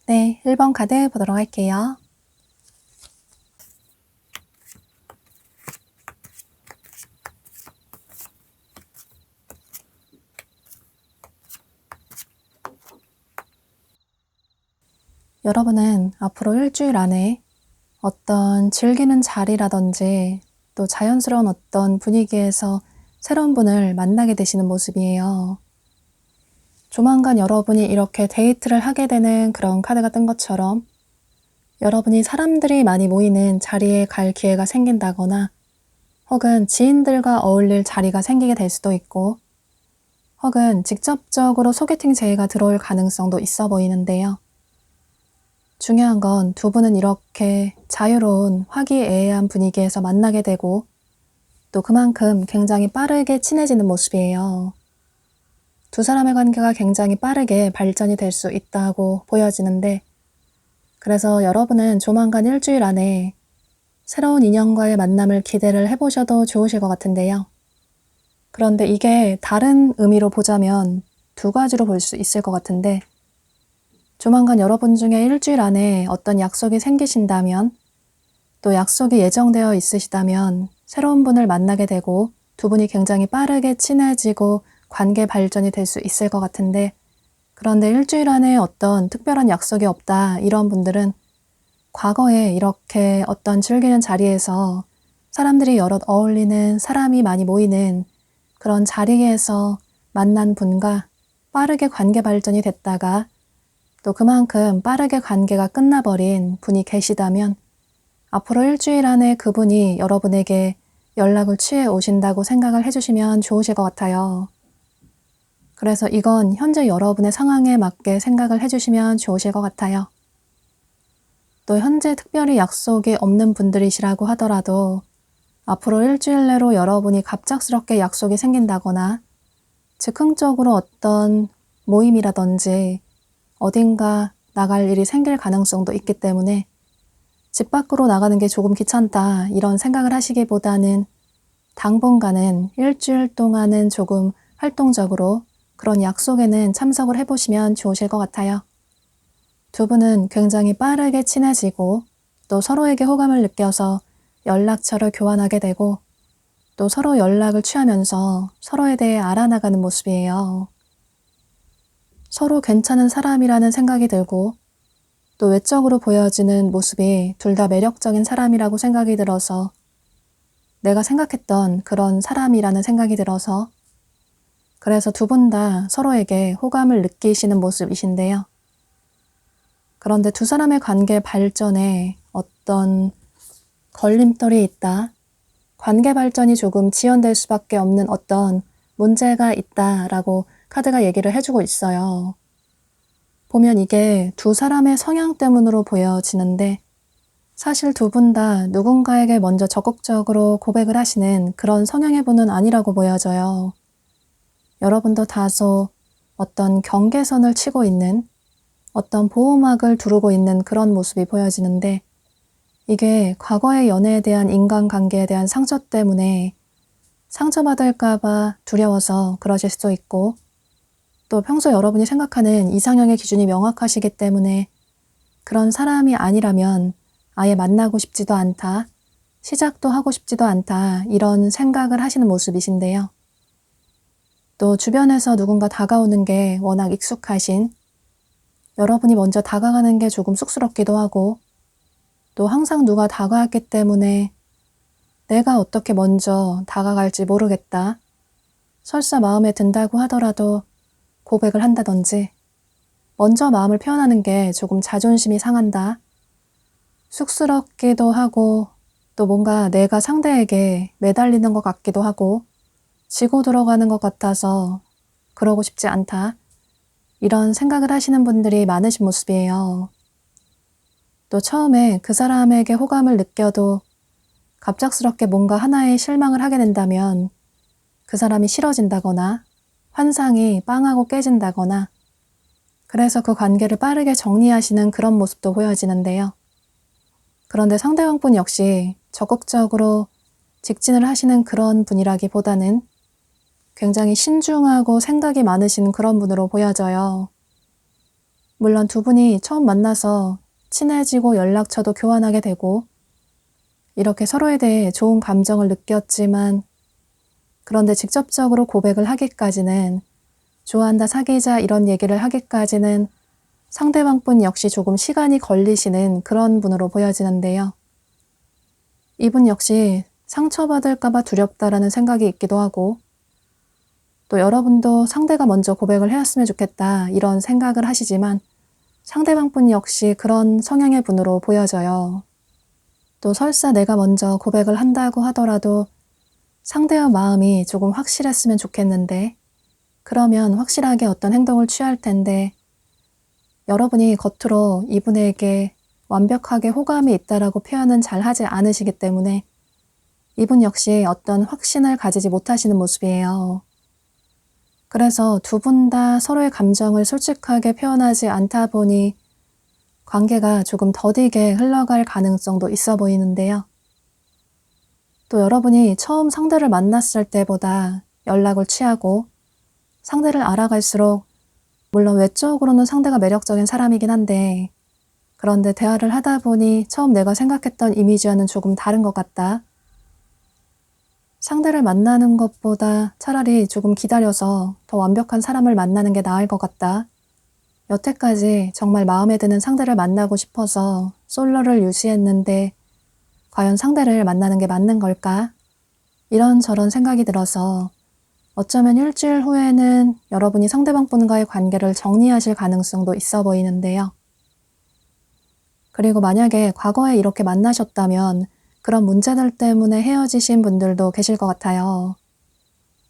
네, 1번 카드 보도록 할게요. 여러분은 앞으로 일주일 안에 어떤 즐기는 자리라든지 또 자연스러운 어떤 분위기에서 새로운 분을 만나게 되시는 모습이에요. 조만간 여러분이 이렇게 데이트를 하게 되는 그런 카드가 뜬 것처럼 여러분이 사람들이 많이 모이는 자리에 갈 기회가 생긴다거나 혹은 지인들과 어울릴 자리가 생기게 될 수도 있고 혹은 직접적으로 소개팅 제의가 들어올 가능성도 있어 보이는데요. 중요한 건 두 분은 이렇게 자유로운 화기애애한 분위기에서 만나게 되고 또 그만큼 굉장히 빠르게 친해지는 모습이에요. 두 사람의 관계가 굉장히 빠르게 발전이 될 수 있다고 보여지는데 그래서 여러분은 조만간 일주일 안에 새로운 인연과의 만남을 기대를 해보셔도 좋으실 것 같은데요. 그런데 이게 다른 의미로 보자면 두 가지로 볼 수 있을 것 같은데 조만간 여러분 중에 일주일 안에 어떤 약속이 생기신다면 또 약속이 예정되어 있으시다면 새로운 분을 만나게 되고 두 분이 굉장히 빠르게 친해지고 관계 발전이 될 수 있을 것 같은데 그런데 일주일 안에 어떤 특별한 약속이 없다 이런 분들은 과거에 이렇게 어떤 즐기는 자리에서 사람들이 여럿 어울리는 사람이 많이 모이는 그런 자리에서 만난 분과 빠르게 관계 발전이 됐다가 또 그만큼 빠르게 관계가 끝나버린 분이 계시다면 앞으로 일주일 안에 그분이 여러분에게 연락을 취해 오신다고 생각을 해주시면 좋으실 것 같아요. 그래서 이건 현재 여러분의 상황에 맞게 생각을 해주시면 좋으실 것 같아요. 또 현재 특별히 약속이 없는 분들이시라고 하더라도 앞으로 일주일 내로 여러분이 갑작스럽게 약속이 생긴다거나 즉흥적으로 어떤 모임이라든지 어딘가 나갈 일이 생길 가능성도 있기 때문에 집 밖으로 나가는 게 조금 귀찮다 이런 생각을 하시기보다는 당분간은 일주일 동안은 조금 활동적으로 그런 약속에는 참석을 해보시면 좋으실 것 같아요. 두 분은 굉장히 빠르게 친해지고 또 서로에게 호감을 느껴서 연락처를 교환하게 되고 또 서로 연락을 취하면서 서로에 대해 알아나가는 모습이에요. 서로 괜찮은 사람이라는 생각이 들고 또 외적으로 보여지는 모습이 둘 다 매력적인 사람이라고 생각이 들어서 내가 생각했던 그런 사람이라는 생각이 들어서 그래서 두 분 다 서로에게 호감을 느끼시는 모습이신데요. 그런데 두 사람의 관계 발전에 어떤 걸림돌이 있다, 관계 발전이 조금 지연될 수밖에 없는 어떤 문제가 있다라고 카드가 얘기를 해주고 있어요. 보면 이게 두 사람의 성향 때문으로 보여지는데 사실 두 분 다 누군가에게 먼저 적극적으로 고백을 하시는 그런 성향의 분은 아니라고 보여져요. 여러분도 다소 어떤 경계선을 치고 있는 어떤 보호막을 두르고 있는 그런 모습이 보여지는데 이게 과거의 연애에 대한 인간관계에 대한 상처 때문에 상처받을까봐 두려워서 그러실 수도 있고 또 평소 여러분이 생각하는 이상형의 기준이 명확하시기 때문에 그런 사람이 아니라면 아예 만나고 싶지도 않다, 시작도 하고 싶지도 않다 이런 생각을 하시는 모습이신데요. 또 주변에서 누군가 다가오는 게 워낙 익숙하신 여러분이 먼저 다가가는 게 조금 쑥스럽기도 하고 또 항상 누가 다가왔기 때문에 내가 어떻게 먼저 다가갈지 모르겠다. 설사 마음에 든다고 하더라도 고백을 한다든지 먼저 마음을 표현하는 게 조금 자존심이 상한다. 쑥스럽기도 하고 또 뭔가 내가 상대에게 매달리는 것 같기도 하고 지고 들어가는 것 같아서 그러고 싶지 않다. 이런 생각을 하시는 분들이 많으신 모습이에요. 또 처음에 그 사람에게 호감을 느껴도 갑작스럽게 뭔가 하나에 실망을 하게 된다면 그 사람이 싫어진다거나 환상이 빵하고 깨진다거나 그래서 그 관계를 빠르게 정리하시는 그런 모습도 보여지는데요. 그런데 상대방분 역시 적극적으로 직진을 하시는 그런 분이라기보다는 굉장히 신중하고 생각이 많으신 그런 분으로 보여져요. 물론 두 분이 처음 만나서 친해지고 연락처도 교환하게 되고 이렇게 서로에 대해 좋은 감정을 느꼈지만 그런데 직접적으로 고백을 하기까지는 좋아한다, 사귀자 이런 얘기를 하기까지는 상대방분 역시 조금 시간이 걸리시는 그런 분으로 보여지는데요. 이분 역시 상처받을까봐 두렵다라는 생각이 있기도 하고 또 여러분도 상대가 먼저 고백을 해왔으면 좋겠다 이런 생각을 하시지만 상대방분 역시 그런 성향의 분으로 보여져요. 또 설사 내가 먼저 고백을 한다고 하더라도 상대의 마음이 조금 확실했으면 좋겠는데 그러면 확실하게 어떤 행동을 취할 텐데 여러분이 겉으로 이분에게 완벽하게 호감이 있다라고 표현은 잘 하지 않으시기 때문에 이분 역시 어떤 확신을 가지지 못하시는 모습이에요. 그래서 두 분 다 서로의 감정을 솔직하게 표현하지 않다 보니 관계가 조금 더디게 흘러갈 가능성도 있어 보이는데요. 또 여러분이 처음 상대를 만났을 때보다 연락을 취하고 상대를 알아갈수록 물론 외적으로는 상대가 매력적인 사람이긴 한데 그런데 대화를 하다 보니 처음 내가 생각했던 이미지와는 조금 다른 것 같다. 상대를 만나는 것보다 차라리 조금 기다려서 더 완벽한 사람을 만나는 게 나을 것 같다. 여태까지 정말 마음에 드는 상대를 만나고 싶어서 솔로를 유지했는데 과연 상대를 만나는 게 맞는 걸까? 이런저런 생각이 들어서 어쩌면 일주일 후에는 여러분이 상대방분과의 관계를 정리하실 가능성도 있어 보이는데요. 그리고 만약에 과거에 이렇게 만나셨다면 그런 문제들 때문에 헤어지신 분들도 계실 것 같아요.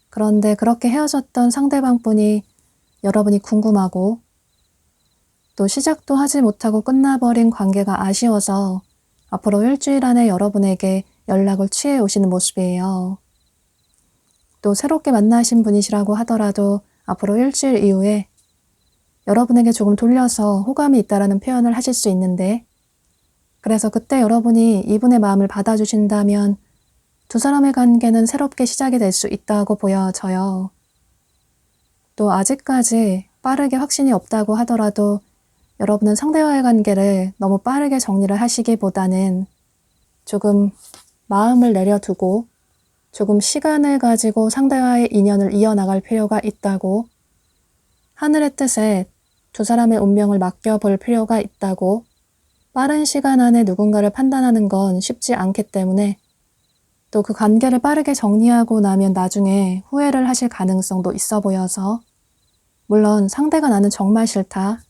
그런데 그렇게 헤어졌던 상대방분이 여러분이 궁금하고 또 시작도 하지 못하고 끝나버린 관계가 아쉬워서 앞으로 일주일 안에 여러분에게 연락을 취해 오시는 모습이에요. 또 새롭게 만나신 분이시라고 하더라도 앞으로 일주일 이후에 여러분에게 조금 돌려서 호감이 있다라는 표현을 하실 수 있는데 그래서 그때 여러분이 이분의 마음을 받아주신다면 두 사람의 관계는 새롭게 시작이 될 수 있다고 보여져요. 또 아직까지 빠르게 확신이 없다고 하더라도 여러분은 상대와의 관계를 너무 빠르게 정리를 하시기보다는 조금 마음을 내려두고 조금 시간을 가지고 상대와의 인연을 이어나갈 필요가 있다고, 하늘의 뜻에 두 사람의 운명을 맡겨볼 필요가 있다고, 빠른 시간 안에 누군가를 판단하는 건 쉽지 않기 때문에 또 그 관계를 빠르게 정리하고 나면 나중에 후회를 하실 가능성도 있어 보여서, 물론 상대가 나는 정말 싫다,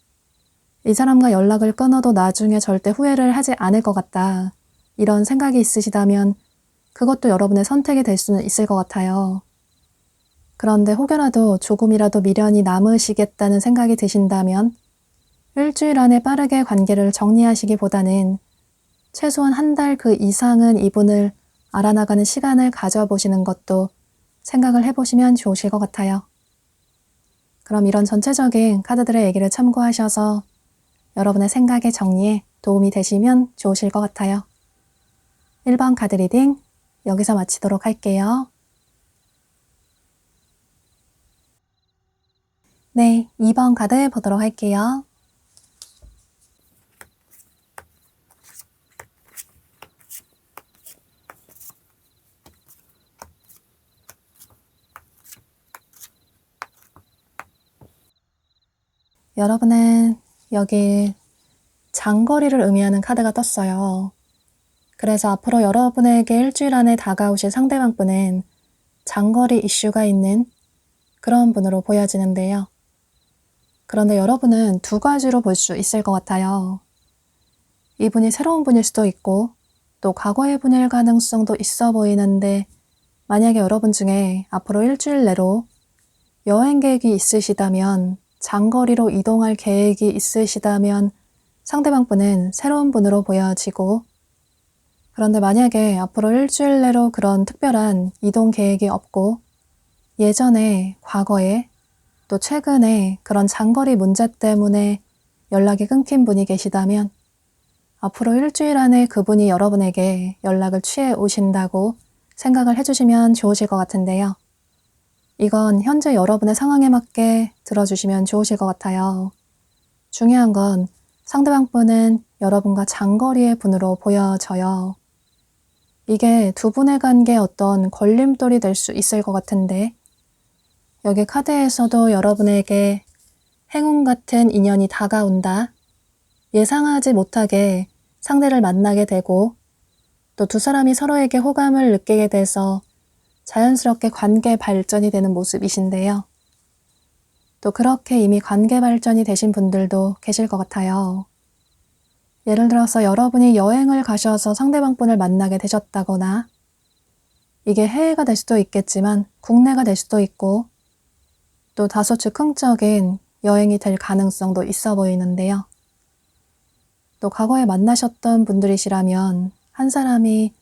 이 사람과 연락을 끊어도 나중에 절대 후회를 하지 않을 것 같다, 이런 생각이 있으시다면 그것도 여러분의 선택이 될 수는 있을 것 같아요. 그런데 혹여라도 조금이라도 미련이 남으시겠다는 생각이 드신다면 일주일 안에 빠르게 관계를 정리하시기보다는 최소한 한 달 그 이상은 이분을 알아나가는 시간을 가져보시는 것도 생각을 해보시면 좋으실 것 같아요. 그럼 이런 전체적인 카드들의 얘기를 참고하셔서 여러분의 생각의 정리에 도움이 되시면 좋으실 것 같아요. 1번 카드 리딩 여기서 마치도록 할게요. 네, 2번 카드 보도록 할게요. 여러분은 여기 장거리를 의미하는 카드가 떴어요. 그래서 앞으로 여러분에게 일주일 안에 다가오실 상대방 분은 장거리 이슈가 있는 그런 분으로 보여지는데요. 그런데 여러분은 두 가지로 볼 수 있을 것 같아요. 이분이 새로운 분일 수도 있고 또 과거의 분일 가능성도 있어 보이는데, 만약에 여러분 중에 앞으로 일주일 내로 여행 계획이 있으시다면, 장거리로 이동할 계획이 있으시다면 상대방 분은 새로운 분으로 보여지고, 그런데 만약에 앞으로 일주일 내로 그런 특별한 이동 계획이 없고 예전에, 과거에, 또 최근에 그런 장거리 문제 때문에 연락이 끊긴 분이 계시다면 앞으로 일주일 안에 그분이 여러분에게 연락을 취해 오신다고 생각을 해주시면 좋으실 것 같은데요. 이건 현재 여러분의 상황에 맞게 들어주시면 좋으실 것 같아요. 중요한 건 상대방 분은 여러분과 장거리의 분으로 보여져요. 이게 두 분의 관계에 어떤 걸림돌이 될 수 있을 것 같은데, 여기 카드에서도 여러분에게 행운 같은 인연이 다가온다, 예상하지 못하게 상대를 만나게 되고 또 두 사람이 서로에게 호감을 느끼게 돼서 자연스럽게 관계 발전이 되는 모습이신데요. 또 그렇게 이미 관계 발전이 되신 분들도 계실 것 같아요. 예를 들어서 여러분이 여행을 가셔서 상대방 분을 만나게 되셨다거나, 이게 해외가 될 수도 있겠지만 국내가 될 수도 있고, 또 다소 즉흥적인 여행이 될 가능성도 있어 보이는데요. 또 과거에 만나셨던 분들이시라면 한 사람이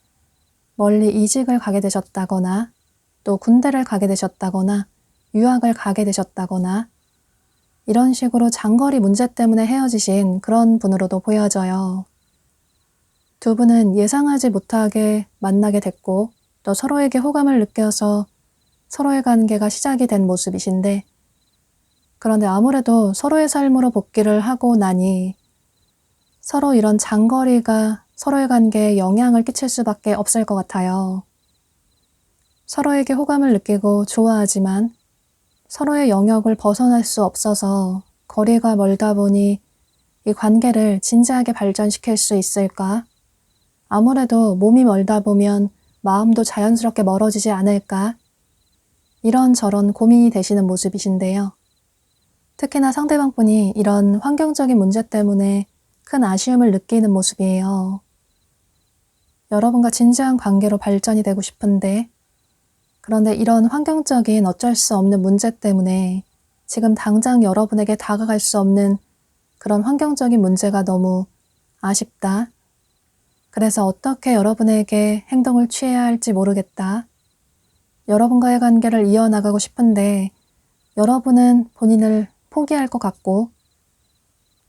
멀리 이직을 가게 되셨다거나, 또 군대를 가게 되셨다거나, 유학을 가게 되셨다거나, 이런 식으로 장거리 문제 때문에 헤어지신 그런 분으로도 보여져요. 두 분은 예상하지 못하게 만나게 됐고 또 서로에게 호감을 느껴서 서로의 관계가 시작이 된 모습이신데, 그런데 아무래도 서로의 삶으로 복귀를 하고 나니 서로 이런 장거리가 서로의 관계에 영향을 끼칠 수밖에 없을 것 같아요. 서로에게 호감을 느끼고 좋아하지만 서로의 영역을 벗어날 수 없어서 거리가 멀다 보니 이 관계를 진지하게 발전시킬 수 있을까? 아무래도 몸이 멀다 보면 마음도 자연스럽게 멀어지지 않을까? 이런저런 고민이 되시는 모습이신데요. 특히나 상대방 분이 이런 환경적인 문제 때문에 큰 아쉬움을 느끼는 모습이에요. 여러분과 진지한 관계로 발전이 되고 싶은데, 그런데 이런 환경적인 어쩔 수 없는 문제 때문에 지금 당장 여러분에게 다가갈 수 없는 그런 환경적인 문제가 너무 아쉽다. 그래서 어떻게 여러분에게 행동을 취해야 할지 모르겠다. 여러분과의 관계를 이어나가고 싶은데 여러분은 본인을 포기할 것 같고,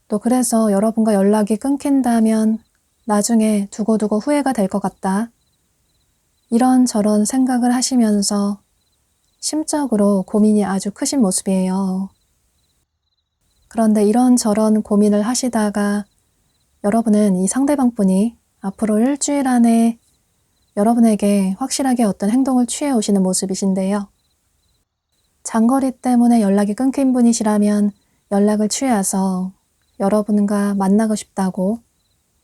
또 그래서 여러분과 연락이 끊긴다면 나중에 두고두고 후회가 될 것 같다. 이런저런 생각을 하시면서 심적으로 고민이 아주 크신 모습이에요. 그런데 이런저런 고민을 하시다가 여러분은 이 상대방 분이 앞으로 일주일 안에 여러분에게 확실하게 어떤 행동을 취해 오시는 모습이신데요. 장거리 때문에 연락이 끊긴 분이시라면 연락을 취해서 여러분과 만나고 싶다고,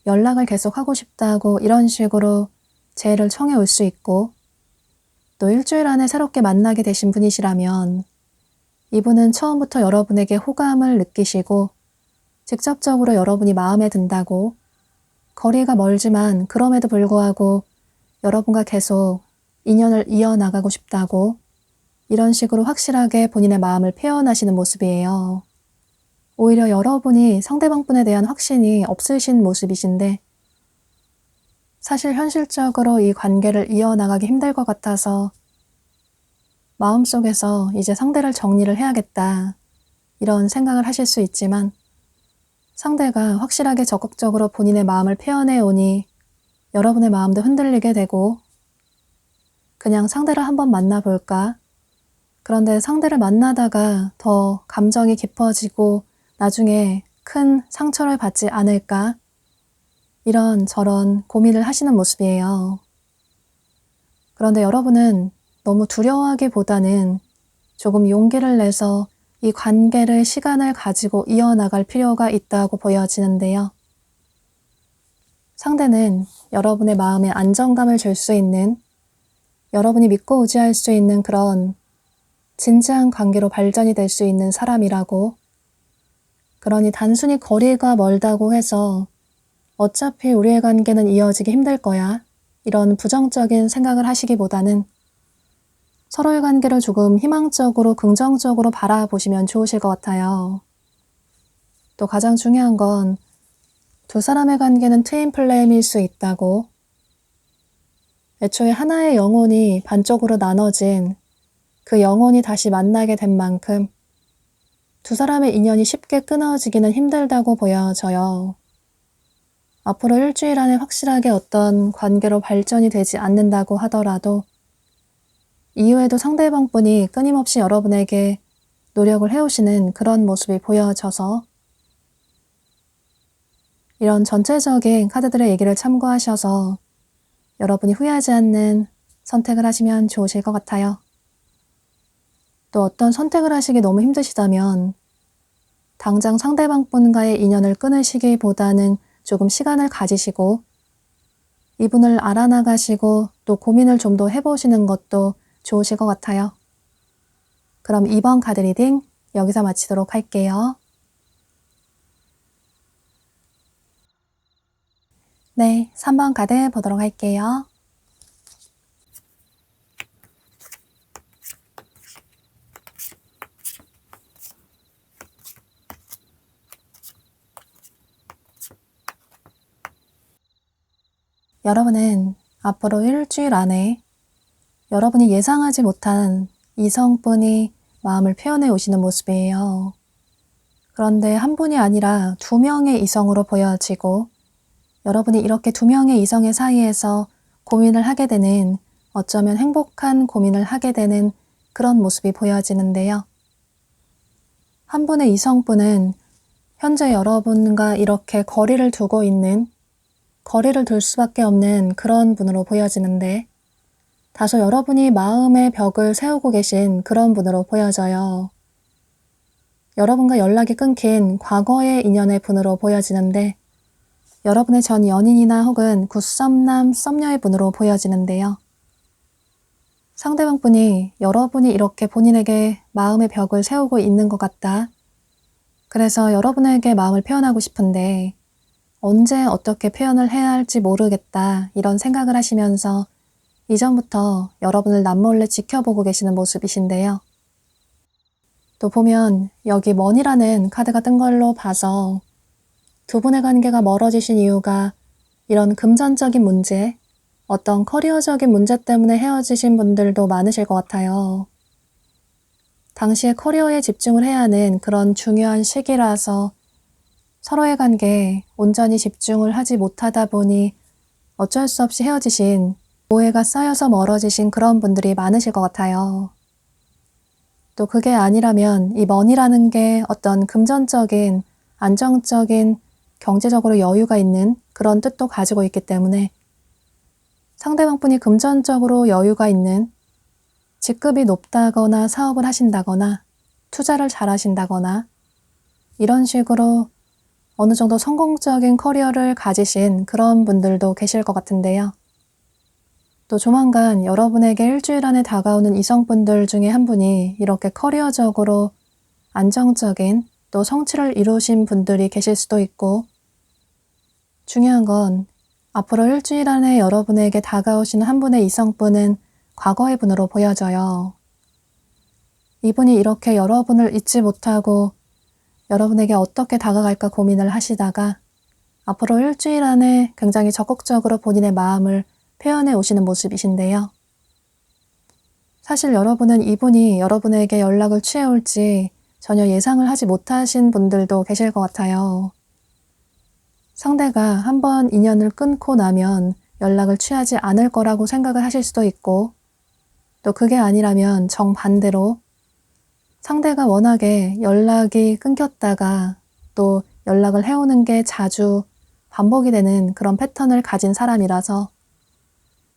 연락을 계속 하고 싶다고 이런 식으로 제의를 청해 올 수 있고, 또 일주일 안에 새롭게 만나게 되신 분이시라면 이분은 처음부터 여러분에게 호감을 느끼시고 직접적으로 여러분이 마음에 든다고, 거리가 멀지만 그럼에도 불구하고 여러분과 계속 인연을 이어나가고 싶다고 이런 식으로 확실하게 본인의 마음을 표현하시는 모습이에요. 오히려 여러분이 상대방분에 대한 확신이 없으신 모습이신데 사실 현실적으로 이 관계를 이어나가기 힘들 것 같아서 마음속에서 이제 상대를 정리를 해야겠다 이런 생각을 하실 수 있지만 상대가 확실하게 적극적으로 본인의 마음을 표현해 오니 여러분의 마음도 흔들리게 되고 그냥 상대를 한번 만나볼까? 그런데 상대를 만나다가 더 감정이 깊어지고 나중에 큰 상처를 받지 않을까? 이런 저런 고민을 하시는 모습이에요. 그런데 여러분은 너무 두려워하기보다는 조금 용기를 내서 이 관계를 시간을 가지고 이어나갈 필요가 있다고 보여지는데요. 상대는 여러분의 마음에 안정감을 줄 수 있는, 여러분이 믿고 의지할 수 있는 그런 진지한 관계로 발전이 될 수 있는 사람이라고, 그러니 단순히 거리가 멀다고 해서 어차피 우리의 관계는 이어지기 힘들 거야 이런 부정적인 생각을 하시기보다는 서로의 관계를 조금 희망적으로 긍정적으로 바라보시면 좋으실 것 같아요. 또 가장 중요한 건 두 사람의 관계는 트윈 플레임일 수 있다고, 애초에 하나의 영혼이 반쪽으로 나눠진 그 영혼이 다시 만나게 된 만큼 두 사람의 인연이 쉽게 끊어지기는 힘들다고 보여져요. 앞으로 일주일 안에 확실하게 어떤 관계로 발전이 되지 않는다고 하더라도 이후에도 상대방분이 끊임없이 여러분에게 노력을 해오시는 그런 모습이 보여져서 이런 전체적인 카드들의 얘기를 참고하셔서 여러분이 후회하지 않는 선택을 하시면 좋으실 것 같아요. 또 어떤 선택을 하시기 너무 힘드시다면 당장 상대방분과의 인연을 끊으시기보다는 조금 시간을 가지시고 이분을 알아나가시고 또 고민을 좀 더 해보시는 것도 좋으실 것 같아요. 그럼 2번 카드 리딩 여기서 마치도록 할게요. 네, 3번 카드 보도록 할게요. 여러분은 앞으로 일주일 안에 여러분이 예상하지 못한 이성분이 마음을 표현해 오시는 모습이에요. 그런데 한 분이 아니라 2명의 이성으로 보여지고 여러분이 이렇게 2명의 이성의 사이에서 고민을 하게 되는, 어쩌면 행복한 고민을 하게 되는 그런 모습이 보여지는데요. 한 분의 이성분은 현재 여러분과 이렇게 거리를 두고 있는, 거리를 둘 수밖에 없는 그런 분으로 보여지는데 다소 여러분이 마음의 벽을 세우고 계신 그런 분으로 보여져요. 여러분과 연락이 끊긴 과거의 인연의 분으로 보여지는데 여러분의 전 연인이나 혹은 굿썸남, 썸녀의 분으로 보여지는데요. 상대방 분이 여러분이 이렇게 본인에게 마음의 벽을 세우고 있는 것 같다. 그래서 여러분에게 마음을 표현하고 싶은데 언제 어떻게 표현을 해야 할지 모르겠다 이런 생각을 하시면서 이전부터 여러분을 남몰래 지켜보고 계시는 모습이신데요. 또 보면 여기 money라는 카드가 뜬 걸로 봐서 두 분의 관계가 멀어지신 이유가 이런 금전적인 문제, 어떤 커리어적인 문제 때문에 헤어지신 분들도 많으실 것 같아요. 당시에 커리어에 집중을 해야 하는 그런 중요한 시기라서 서로의 관계에 온전히 집중을 하지 못하다 보니 어쩔 수 없이 헤어지신, 오해가 쌓여서 멀어지신 그런 분들이 많으실 것 같아요. 또 그게 아니라면 이 money라는 게 어떤 금전적인, 안정적인, 경제적으로 여유가 있는 그런 뜻도 가지고 있기 때문에 상대방분이 금전적으로 여유가 있는, 직급이 높다거나 사업을 하신다거나 투자를 잘 하신다거나 이런 식으로 어느 정도 성공적인 커리어를 가지신 그런 분들도 계실 것 같은데요. 또 조만간 여러분에게 일주일 안에 다가오는 이성분들 중에 한 분이 이렇게 커리어적으로 안정적인 또 성취를 이루신 분들이 계실 수도 있고, 중요한 건 앞으로 일주일 안에 여러분에게 다가오시는 한 분의 이성분은 과거의 분으로 보여져요. 이분이 이렇게 여러분을 잊지 못하고 여러분에게 어떻게 다가갈까 고민을 하시다가 앞으로 일주일 안에 굉장히 적극적으로 본인의 마음을 표현해 오시는 모습이신데요. 사실 여러분은 이분이 여러분에게 연락을 취해올지 전혀 예상을 하지 못하신 분들도 계실 것 같아요. 상대가 한번 인연을 끊고 나면 연락을 취하지 않을 거라고 생각을 하실 수도 있고, 또 그게 아니라면 정반대로 상대가 워낙에 연락이 끊겼다가 또 연락을 해오는 게 자주 반복이 되는 그런 패턴을 가진 사람이라서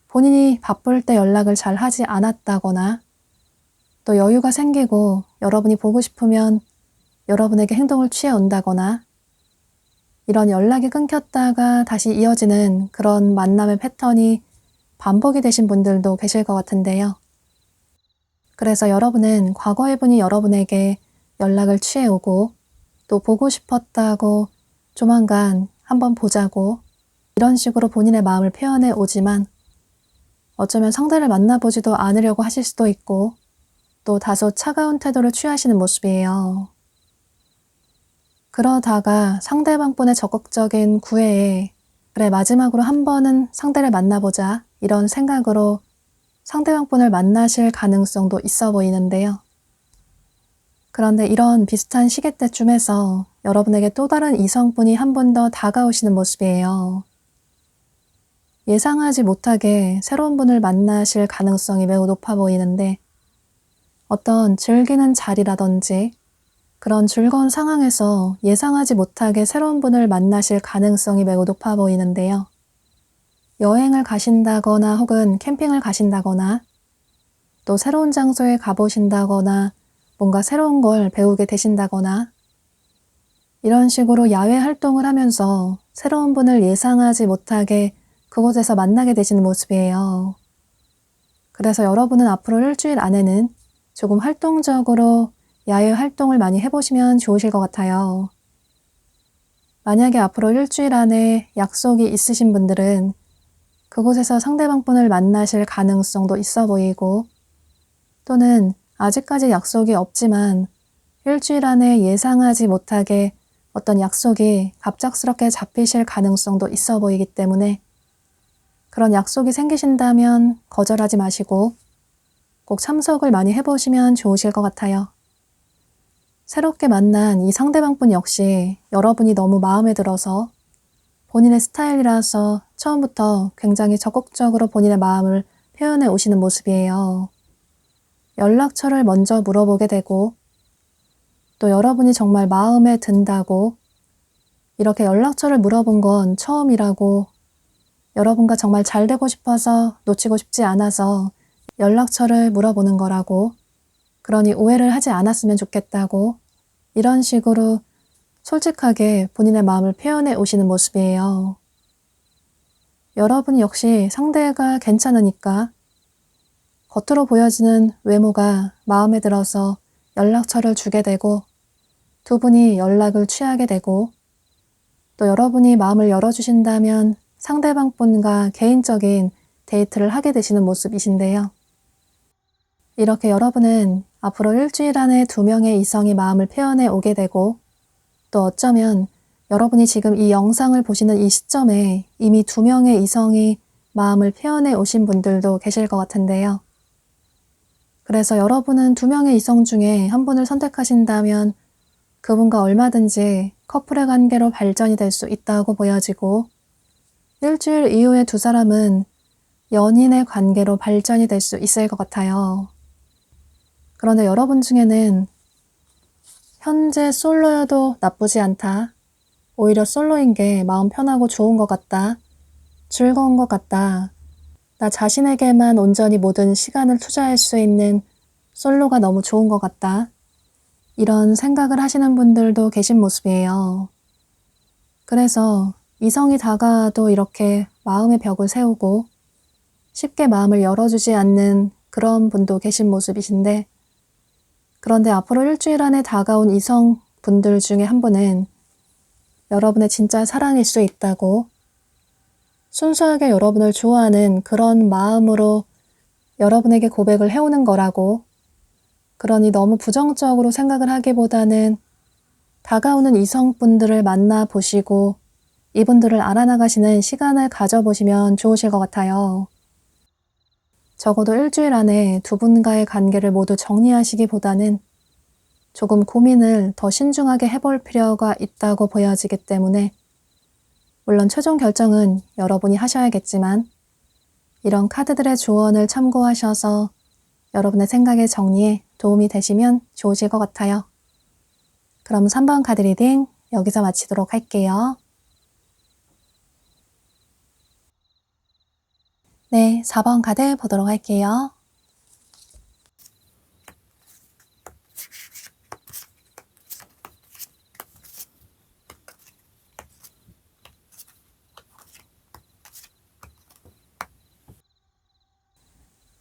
본인이 바쁠 때 연락을 잘 하지 않았다거나 또 여유가 생기고 여러분이 보고 싶으면 여러분에게 행동을 취해 온다거나 이런 연락이 끊겼다가 다시 이어지는 그런 만남의 패턴이 반복이 되신 분들도 계실 것 같은데요. 그래서 여러분은 과거의 분이 여러분에게 연락을 취해오고 또 보고 싶었다고 조만간 한번 보자고 이런 식으로 본인의 마음을 표현해 오지만 어쩌면 상대를 만나보지도 않으려고 하실 수도 있고 또 다소 차가운 태도를 취하시는 모습이에요. 그러다가 상대방분의 적극적인 구애에 그래 마지막으로 한 번은 상대를 만나보자 이런 생각으로 상대방분을 만나실 가능성도 있어 보이는데요. 그런데 이런 비슷한 시기때쯤에서 여러분에게 또 다른 이성분이 한 번 더 다가오시는 모습이에요. 예상하지 못하게 새로운 분을 만나실 가능성이 매우 높아 보이는데 어떤 즐기는 자리라든지 그런 즐거운 상황에서 예상하지 못하게 새로운 분을 만나실 가능성이 매우 높아 보이는데요. 여행을 가신다거나 혹은 캠핑을 가신다거나 또 새로운 장소에 가보신다거나 뭔가 새로운 걸 배우게 되신다거나 이런 식으로 야외 활동을 하면서 새로운 분을 예상하지 못하게 그곳에서 만나게 되시는 모습이에요. 그래서 여러분은 앞으로 일주일 안에는 조금 활동적으로 야외 활동을 많이 해보시면 좋으실 것 같아요. 만약에 앞으로 일주일 안에 약속이 있으신 분들은 그곳에서 상대방분을 만나실 가능성도 있어 보이고 또는 아직까지 약속이 없지만 일주일 안에 예상하지 못하게 어떤 약속이 갑작스럽게 잡히실 가능성도 있어 보이기 때문에 그런 약속이 생기신다면 거절하지 마시고 꼭 참석을 많이 해보시면 좋으실 것 같아요. 새롭게 만난 이 상대방분 역시 여러분이 너무 마음에 들어서 본인의 스타일이라서 처음부터 굉장히 적극적으로 본인의 마음을 표현해 오시는 모습이에요. 연락처를 먼저 물어보게 되고 또 여러분이 정말 마음에 든다고 이렇게 연락처를 물어본 건 처음이라고 여러분과 정말 잘 되고 싶어서 놓치고 싶지 않아서 연락처를 물어보는 거라고 그러니 오해를 하지 않았으면 좋겠다고 이런 식으로 솔직하게 본인의 마음을 표현해 오시는 모습이에요. 여러분 역시 상대가 괜찮으니까 겉으로 보여지는 외모가 마음에 들어서 연락처를 주게 되고 두 분이 연락을 취하게 되고 또 여러분이 마음을 열어주신다면 상대방 분과 개인적인 데이트를 하게 되시는 모습이신데요. 이렇게 여러분은 앞으로 일주일 안에 2명의 이성이 마음을 표현해 오게 되고 또 어쩌면 여러분이 지금 이 영상을 보시는 이 시점에 이미 2명의 이성이 마음을 표현해 오신 분들도 계실 것 같은데요. 그래서 여러분은 2명의 이성 중에 한 분을 선택하신다면 그분과 얼마든지 커플의 관계로 발전이 될 수 있다고 보여지고 일주일 이후에 두 사람은 연인의 관계로 발전이 될 수 있을 것 같아요. 그런데 여러분 중에는 현재 솔로여도 나쁘지 않다. 오히려 솔로인 게 마음 편하고 좋은 것 같다. 즐거운 것 같다. 나 자신에게만 온전히 모든 시간을 투자할 수 있는 솔로가 너무 좋은 것 같다. 이런 생각을 하시는 분들도 계신 모습이에요. 그래서 이성이 다가와도 이렇게 마음의 벽을 세우고 쉽게 마음을 열어주지 않는 그런 분도 계신 모습이신데, 그런데 앞으로 일주일 안에 다가온 이성 분들 중에 한 분은 여러분의 진짜 사랑일 수 있다고, 순수하게 여러분을 좋아하는 그런 마음으로 여러분에게 고백을 해오는 거라고, 그러니 너무 부정적으로 생각을 하기보다는 다가오는 이성분들을 만나보시고 이분들을 알아나가시는 시간을 가져보시면 좋으실 것 같아요. 적어도 일주일 안에 두 분과의 관계를 모두 정리하시기보다는 조금 고민을 더 신중하게 해볼 필요가 있다고 보여지기 때문에, 물론 최종 결정은 여러분이 하셔야겠지만 이런 카드들의 조언을 참고하셔서 여러분의 생각의 정리에 도움이 되시면 좋으실 것 같아요. 그럼 3번 카드 리딩 여기서 마치도록 할게요. 네, 4번 카드 보도록 할게요.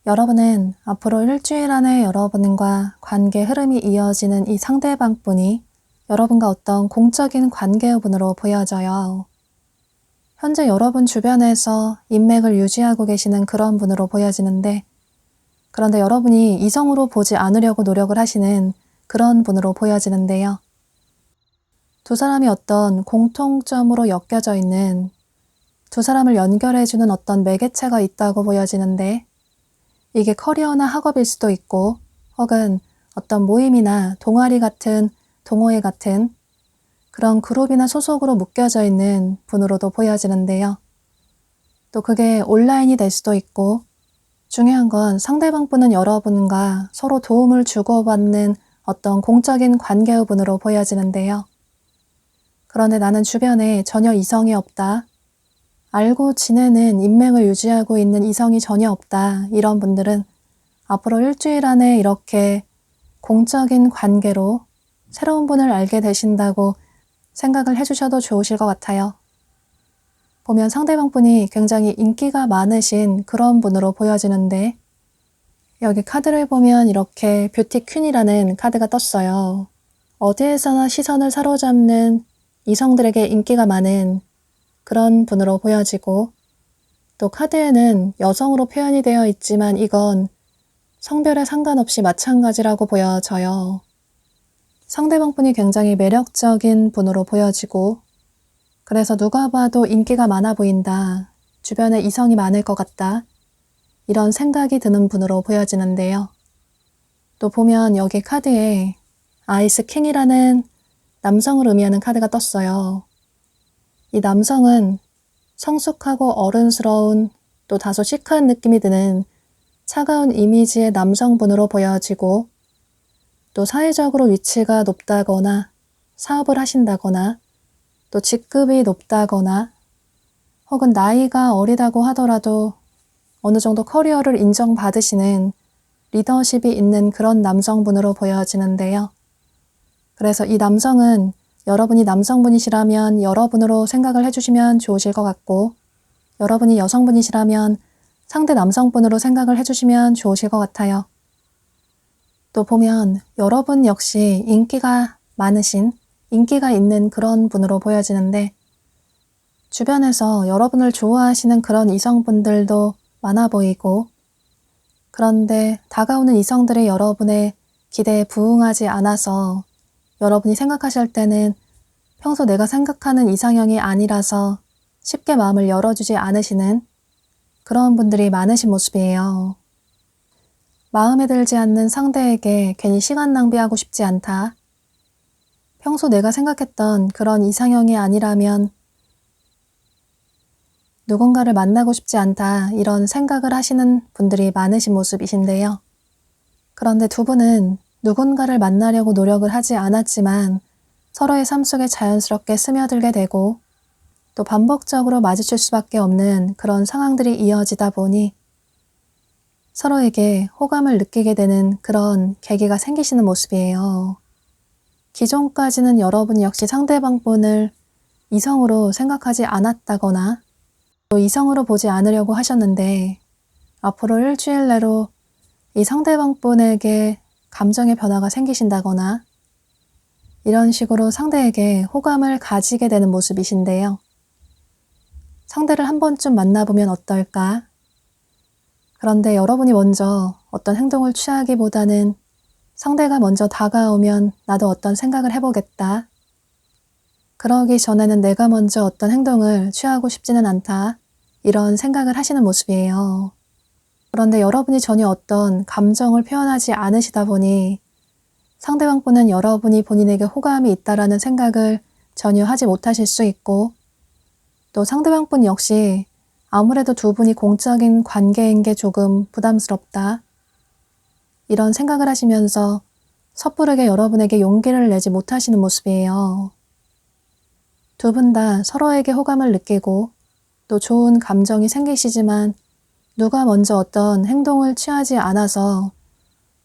여러분은 앞으로 일주일 안에 여러분과 관계 흐름이 이어지는 이 상대방분이 여러분과 어떤 공적인 관계분으로 보여져요. 현재 여러분 주변에서 인맥을 유지하고 계시는 그런 분으로 보여지는데, 그런데 여러분이 이성으로 보지 않으려고 노력을 하시는 그런 분으로 보여지는데요. 두 사람이 어떤 공통점으로 엮여져 있는, 두 사람을 연결해주는 어떤 매개체가 있다고 보여지는데, 이게 커리어나 학업일 수도 있고, 혹은 어떤 모임이나 동아리 같은, 동호회 같은 그런 그룹이나 소속으로 묶여져 있는 분으로도 보여지는데요. 또 그게 온라인이 될 수도 있고, 중요한 건 상대방 분은 여러분과 서로 도움을 주고받는 어떤 공적인 관계의 분으로 보여지는데요. 그런데 나는 주변에 전혀 이성이 없다, 알고 지내는 인맥을 유지하고 있는 이성이 전혀 없다, 이런 분들은 앞으로 일주일 안에 이렇게 공적인 관계로 새로운 분을 알게 되신다고 생각을 해주셔도 좋으실 것 같아요. 보면 상대방 분이 굉장히 인기가 많으신 그런 분으로 보여지는데, 여기 카드를 보면 이렇게 뷰티 퀸이라는 카드가 떴어요. 어디에서나 시선을 사로잡는 이성들에게 인기가 많은 그런 분으로 보여지고, 또 카드에는 여성으로 표현이 되어 있지만 이건 성별에 상관없이 마찬가지라고 보여져요. 상대방 분이 굉장히 매력적인 분으로 보여지고, 그래서 누가 봐도 인기가 많아 보인다, 주변에 이성이 많을 것 같다, 이런 생각이 드는 분으로 보여지는데요. 또 보면 여기 카드에 아이스 킹이라는 남성을 의미하는 카드가 떴어요. 이 남성은 성숙하고 어른스러운, 또 다소 시크한 느낌이 드는 차가운 이미지의 남성분으로 보여지고, 또 사회적으로 위치가 높다거나 사업을 하신다거나 또 직급이 높다거나 혹은 나이가 어리다고 하더라도 어느 정도 커리어를 인정받으시는 리더십이 있는 그런 남성분으로 보여지는데요. 그래서 이 남성은 여러분이 남성분이시라면 여러분으로 생각을 해주시면 좋으실 것 같고, 여러분이 여성분이시라면 상대 남성분으로 생각을 해주시면 좋으실 것 같아요. 또 보면 여러분 역시 인기가 많으신, 인기가 있는 그런 분으로 보여지는데, 주변에서 여러분을 좋아하시는 그런 이성분들도 많아 보이고, 그런데 다가오는 이성들이 여러분의 기대에 부응하지 않아서 여러분이 생각하실 때는 평소 내가 생각하는 이상형이 아니라서 쉽게 마음을 열어주지 않으시는 그런 분들이 많으신 모습이에요. 마음에 들지 않는 상대에게 괜히 시간 낭비하고 싶지 않다, 평소 내가 생각했던 그런 이상형이 아니라면 누군가를 만나고 싶지 않다, 이런 생각을 하시는 분들이 많으신 모습이신데요. 그런데 두 분은 누군가를 만나려고 노력을 하지 않았지만 서로의 삶 속에 자연스럽게 스며들게 되고, 또 반복적으로 마주칠 수밖에 없는 그런 상황들이 이어지다 보니 서로에게 호감을 느끼게 되는 그런 계기가 생기시는 모습이에요. 기존까지는 여러분 역시 상대방분을 이성으로 생각하지 않았다거나 또 이성으로 보지 않으려고 하셨는데 앞으로 일주일 내로 이 상대방분에게 감정의 변화가 생기신다거나 이런 식으로 상대에게 호감을 가지게 되는 모습이신데요. 상대를 한 번쯤 만나보면 어떨까? 그런데 여러분이 먼저 어떤 행동을 취하기보다는 상대가 먼저 다가오면 나도 어떤 생각을 해보겠다. 그러기 전에는 내가 먼저 어떤 행동을 취하고 싶지는 않다. 이런 생각을 하시는 모습이에요. 그런데 여러분이 전혀 어떤 감정을 표현하지 않으시다 보니 상대방분은 여러분이 본인에게 호감이 있다라는 생각을 전혀 하지 못하실 수 있고 또 상대방분 역시 아무래도 두 분이 공적인 관계인 게 조금 부담스럽다. 이런 생각을 하시면서 섣부르게 여러분에게 용기를 내지 못하시는 모습이에요. 두 분 다 서로에게 호감을 느끼고 또 좋은 감정이 생기시지만 누가 먼저 어떤 행동을 취하지 않아서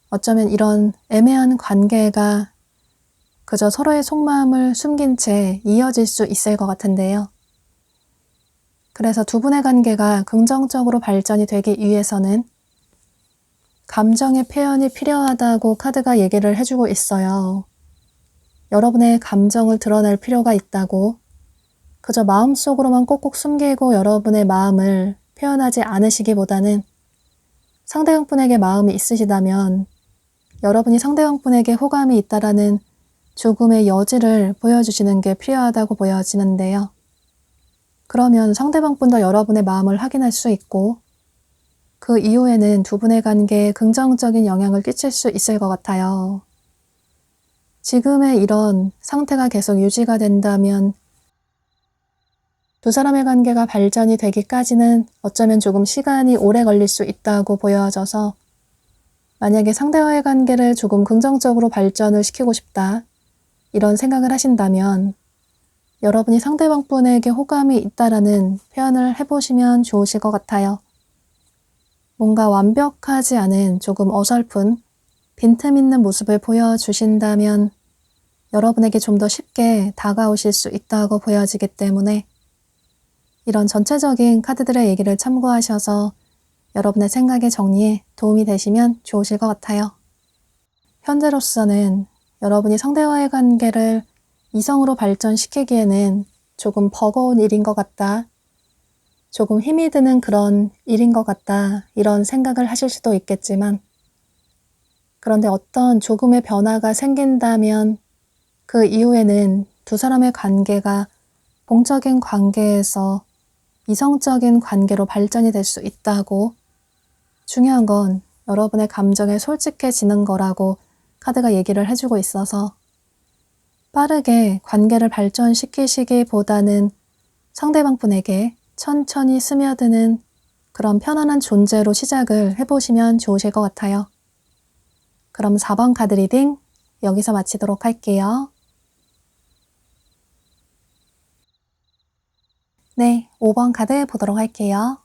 어쩌면 이런 애매한 관계가 그저 서로의 속마음을 숨긴 채 이어질 수 있을 것 같은데요. 그래서 두 분의 관계가 긍정적으로 발전이 되기 위해서는 감정의 표현이 필요하다고 카드가 얘기를 해주고 있어요. 여러분의 감정을 드러낼 필요가 있다고 그저 마음속으로만 꼭꼭 숨기고 여러분의 마음을 표현하지 않으시기보다는 상대방분에게 마음이 있으시다면 여러분이 상대방분에게 호감이 있다라는 조금의 여지를 보여주시는 게 필요하다고 보여지는데요. 그러면 상대방분도 여러분의 마음을 확인할 수 있고 그 이후에는 두 분의 관계에 긍정적인 영향을 끼칠 수 있을 것 같아요. 지금의 이런 상태가 계속 유지가 된다면 두 사람의 관계가 발전이 되기까지는 어쩌면 조금 시간이 오래 걸릴 수 있다고 보여져서 만약에 상대와의 관계를 조금 긍정적으로 발전을 시키고 싶다 이런 생각을 하신다면 여러분이 상대방분에게 호감이 있다라는 표현을 해보시면 좋으실 것 같아요. 뭔가 완벽하지 않은 조금 어설픈 빈틈 있는 모습을 보여주신다면 여러분에게 좀 더 쉽게 다가오실 수 있다고 보여지기 때문에 이런 전체적인 카드들의 얘기를 참고하셔서 여러분의 생각의 정리에 도움이 되시면 좋으실 것 같아요. 현재로서는 여러분이 상대와의 관계를 이성으로 발전시키기에는 조금 버거운 일인 것 같다. 조금 힘이 드는 그런 일인 것 같다. 이런 생각을 하실 수도 있겠지만 그런데 어떤 조금의 변화가 생긴다면 그 이후에는 두 사람의 관계가 공적인 관계에서 이성적인 관계로 발전이 될 수 있다고 중요한 건 여러분의 감정에 솔직해지는 거라고 카드가 얘기를 해주고 있어서 빠르게 관계를 발전시키시기보다는 상대방분에게 천천히 스며드는 그런 편안한 존재로 시작을 해보시면 좋으실 것 같아요. 그럼 4번 카드 리딩 여기서 마치도록 할게요. 네, 5번 카드 보도록 할게요.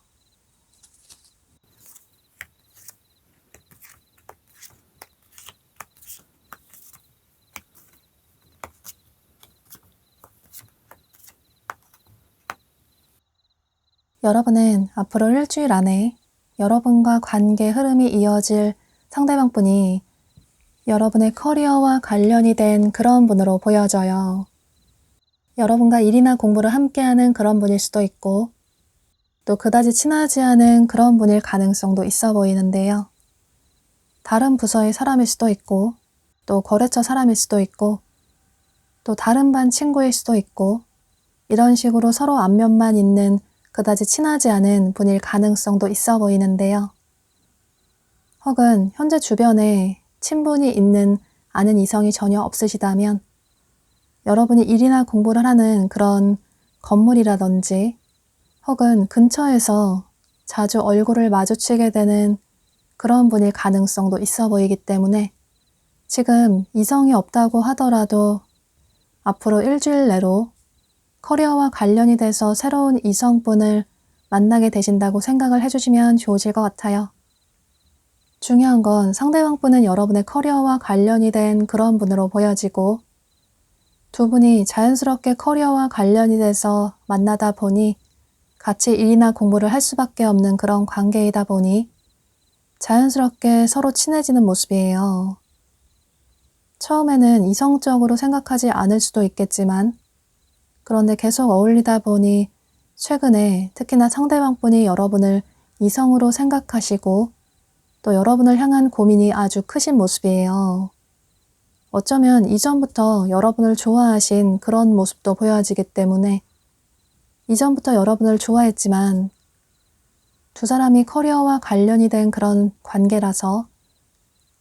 여러분은 앞으로 일주일 안에 여러분과 관계 흐름이 이어질 상대방분이 여러분의 커리어와 관련이 된 그런 분으로 보여져요. 여러분과 일이나 공부를 함께하는 그런 분일 수도 있고 또 그다지 친하지 않은 그런 분일 가능성도 있어 보이는데요. 다른 부서의 사람일 수도 있고 또 거래처 사람일 수도 있고 또 다른 반 친구일 수도 있고 이런 식으로 서로 안면만 있는 그다지 친하지 않은 분일 가능성도 있어 보이는데요. 혹은 현재 주변에 친분이 있는 아는 이성이 전혀 없으시다면 여러분이 일이나 공부를 하는 그런 건물이라든지 혹은 근처에서 자주 얼굴을 마주치게 되는 그런 분일 가능성도 있어 보이기 때문에 지금 이성이 없다고 하더라도 앞으로 일주일 내로 커리어와 관련이 돼서 새로운 이성분을 만나게 되신다고 생각을 해주시면 좋으실 것 같아요. 중요한 건 상대방분은 여러분의 커리어와 관련이 된 그런 분으로 보여지고 두 분이 자연스럽게 커리어와 관련이 돼서 만나다 보니 같이 일이나 공부를 할 수밖에 없는 그런 관계이다 보니 자연스럽게 서로 친해지는 모습이에요. 처음에는 이성적으로 생각하지 않을 수도 있겠지만 그런데 계속 어울리다 보니 최근에 특히나 상대방분이 여러분을 이성으로 생각하시고 또 여러분을 향한 고민이 아주 크신 모습이에요. 어쩌면 이전부터 여러분을 좋아하신 그런 모습도 보여지기 때문에 이전부터 여러분을 좋아했지만 두 사람이 커리어와 관련이 된 그런 관계라서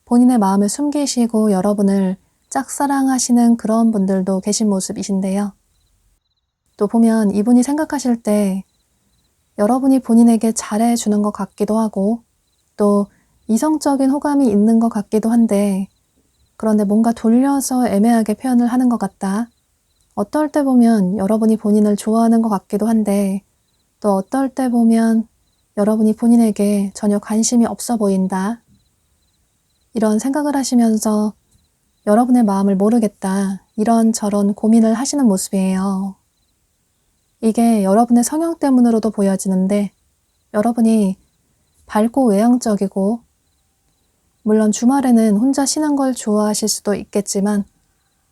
본인의 마음을 숨기시고 여러분을 짝사랑하시는 그런 분들도 계신 모습이신데요. 또 보면 이분이 생각하실 때 여러분이 본인에게 잘해주는 것 같기도 하고 또 이성적인 호감이 있는 것 같기도 한데 그런데 뭔가 돌려서 애매하게 표현을 하는 것 같다. 어떨 때 보면 여러분이 본인을 좋아하는 것 같기도 한데 또 어떨 때 보면 여러분이 본인에게 전혀 관심이 없어 보인다. 이런 생각을 하시면서 여러분의 마음을 모르겠다. 이런저런 고민을 하시는 모습이에요. 이게 여러분의 성향 때문으로도 보여지는데 여러분이 밝고 외향적이고 물론 주말에는 혼자 쉬는 걸 좋아하실 수도 있겠지만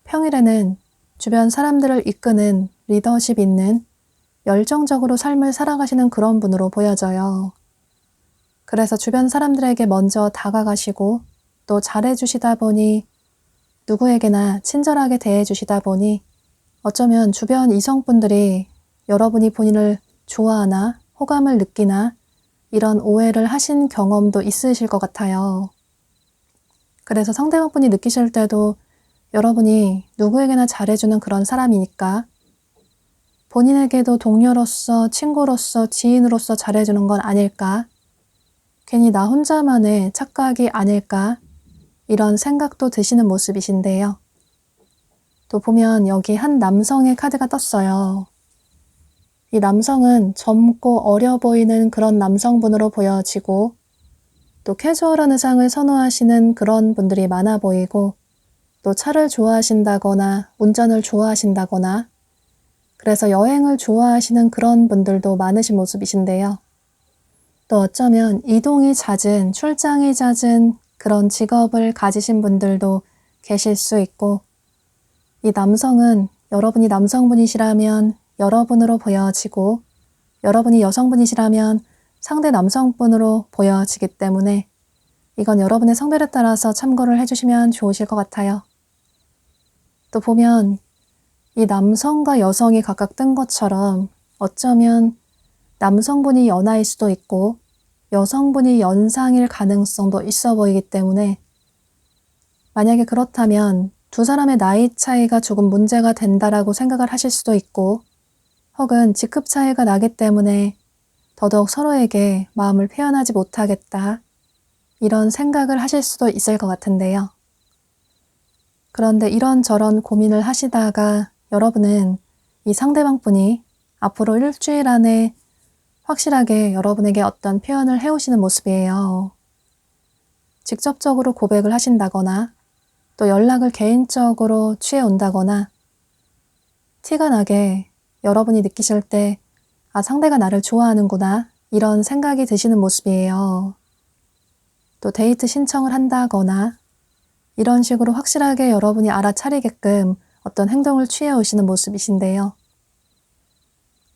평일에는 주변 사람들을 이끄는 리더십 있는 열정적으로 삶을 살아가시는 그런 분으로 보여져요. 그래서 주변 사람들에게 먼저 다가가시고 또 잘해주시다 보니 누구에게나 친절하게 대해주시다 보니 어쩌면 주변 이성분들이 여러분이 본인을 좋아하나 호감을 느끼나 이런 오해를 하신 경험도 있으실 것 같아요. 그래서 상대방분이 느끼실 때도 여러분이 누구에게나 잘해주는 그런 사람이니까 본인에게도 동료로서 친구로서 지인으로서 잘해주는 건 아닐까? 괜히 나 혼자만의 착각이 아닐까? 이런 생각도 드시는 모습이신데요. 또 보면 여기 한 남성의 카드가 떴어요. 이 남성은 젊고 어려 보이는 그런 남성분으로 보여지고 또 캐주얼한 의상을 선호하시는 그런 분들이 많아 보이고 또 차를 좋아하신다거나 운전을 좋아하신다거나 그래서 여행을 좋아하시는 그런 분들도 많으신 모습이신데요. 또 어쩌면 이동이 잦은, 출장이 잦은 그런 직업을 가지신 분들도 계실 수 있고 이 남성은 여러분이 남성분이시라면 여러분으로 보여지고 여러분이 여성분이시라면 상대 남성분으로 보여지기 때문에 이건 여러분의 성별에 따라서 참고를 해주시면 좋으실 것 같아요. 또 보면 이 남성과 여성이 각각 뜬 것처럼 어쩌면 남성분이 연하일 수도 있고 여성분이 연상일 가능성도 있어 보이기 때문에 만약에 그렇다면 두 사람의 나이 차이가 조금 문제가 된다라고 생각을 하실 수도 있고 혹은 직급 차이가 나기 때문에 더더욱 서로에게 마음을 표현하지 못하겠다 이런 생각을 하실 수도 있을 것 같은데요. 그런데 이런저런 고민을 하시다가 여러분은 이 상대방분이 앞으로 일주일 안에 확실하게 여러분에게 어떤 표현을 해오시는 모습이에요. 직접적으로 고백을 하신다거나 또 연락을 개인적으로 취해온다거나 티가 나게 여러분이 느끼실 때 아, 상대가 나를 좋아하는구나 이런 생각이 드시는 모습이에요. 또 데이트 신청을 한다거나 이런 식으로 확실하게 여러분이 알아차리게끔 어떤 행동을 취해 오시는 모습이신데요.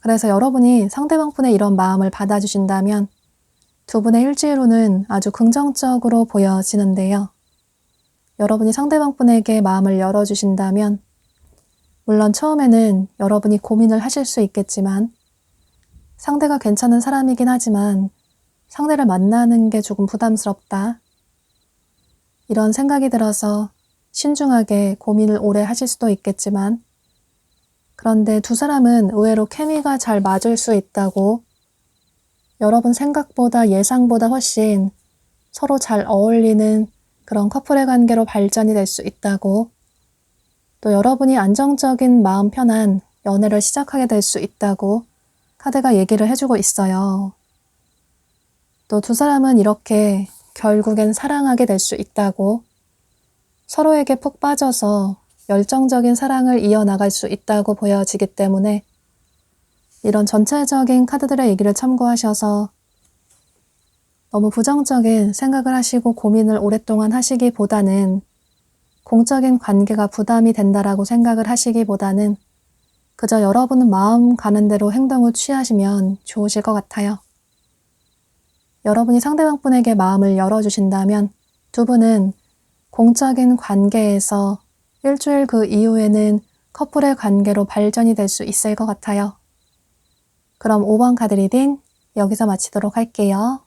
그래서 여러분이 상대방분의 이런 마음을 받아주신다면 두 분의 일주일 후는 아주 긍정적으로 보여지는데요. 여러분이 상대방분에게 마음을 열어주신다면 물론 처음에는 여러분이 고민을 하실 수 있겠지만 상대가 괜찮은 사람이긴 하지만 상대를 만나는 게 조금 부담스럽다. 이런 생각이 들어서 신중하게 고민을 오래 하실 수도 있겠지만 그런데 두 사람은 의외로 케미가 잘 맞을 수 있다고 여러분 생각보다 예상보다 훨씬 서로 잘 어울리는 그런 커플의 관계로 발전이 될 수 있다고 또 여러분이 안정적인 마음 편한 연애를 시작하게 될 수 있다고 카드가 얘기를 해주고 있어요. 또 두 사람은 이렇게 결국엔 사랑하게 될 수 있다고, 서로에게 푹 빠져서 열정적인 사랑을 이어나갈 수 있다고 보여지기 때문에 이런 전체적인 카드들의 얘기를 참고하셔서 너무 부정적인 생각을 하시고 고민을 오랫동안 하시기보다는, 공적인 관계가 부담이 된다라고 생각을 하시기보다는 그저 여러분은 마음 가는 대로 행동을 취하시면 좋으실 것 같아요. 여러분이 상대방 분에게 마음을 열어주신다면 두 분은 공적인 관계에서 일주일 그 이후에는 커플의 관계로 발전이 될 수 있을 것 같아요. 그럼 5번 카드 리딩 여기서 마치도록 할게요.